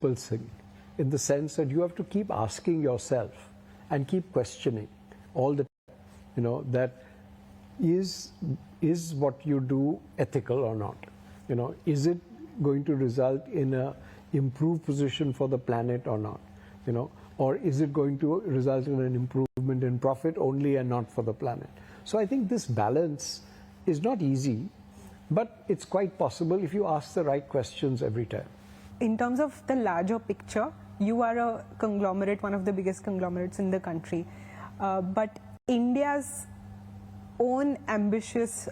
thing, in the sense that you have to keep asking yourself and keep questioning all the time, that is what you do ethical or not? Is it going to result in a improved position for the planet or not? Or is it going to result in an improvement in profit only and not for the planet? So I think this balance is not easy, but it's quite possible if you ask the right questions every time. In terms of the larger picture, you are a conglomerate, one of the biggest conglomerates in the country. But India's own ambitious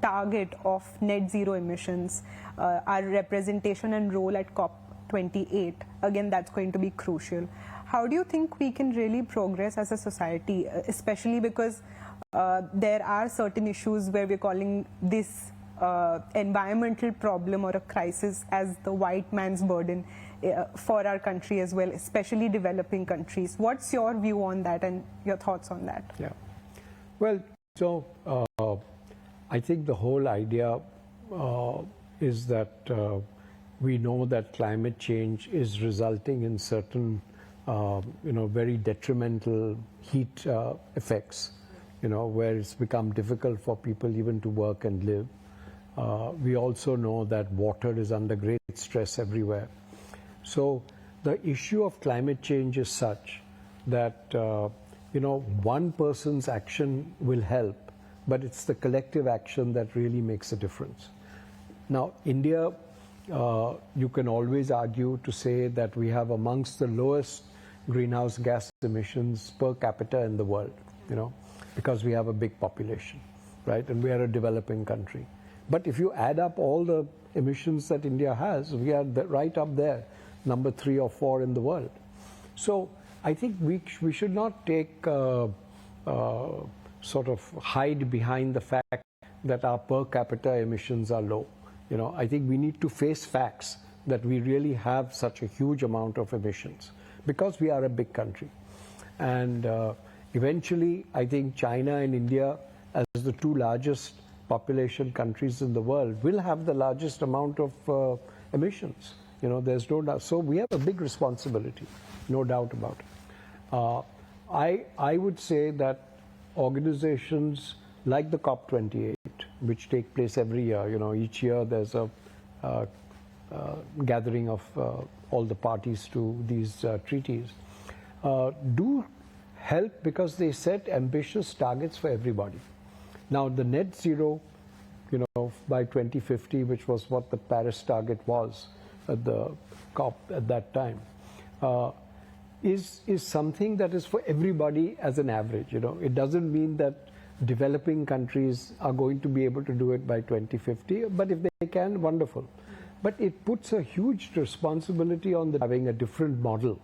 target of net zero emissions, our representation and role at COP28, again, that's going to be crucial. How do you think we can really progress as a society, especially because there are certain issues where we're calling this environmental problem or a crisis as the white man's burden for our country as well, especially developing countries. What's your view on that and your thoughts on that? Yeah. Well, so I think the whole idea is that we know that climate change is resulting in certain very detrimental heat effects, where it's become difficult for people even to work and live. We also know that water is under great stress everywhere. So the issue of climate change is such that, one person's action will help, but it's the collective action that really makes a difference. Now, India, you can always argue to say that we have amongst the lowest greenhouse gas emissions per capita in the world, because we have a big population, right? And we are a developing country. But if you add up all the emissions that India has, we are right up there, number 3 or 4 in the world. So I think we should not take sort of hide behind the fact that our per capita emissions are low. I think we need to face facts that we really have such a huge amount of emissions because we are a big country. And eventually, I think China and India, as the 2 largest population countries in the world, will have the largest amount of emissions. There's no doubt. So we have a big responsibility, no doubt about it. I would say that organizations like the COP28, which take place every year, each year there's a gathering of all the parties to these treaties, do help because they set ambitious targets for everybody. Now, the net zero, by 2050, which was what the Paris target was at the COP at that time, is something that is for everybody as an average. It doesn't mean that developing countries are going to be able to do it by 2050, but if they can, wonderful. But it puts a huge responsibility on having a different model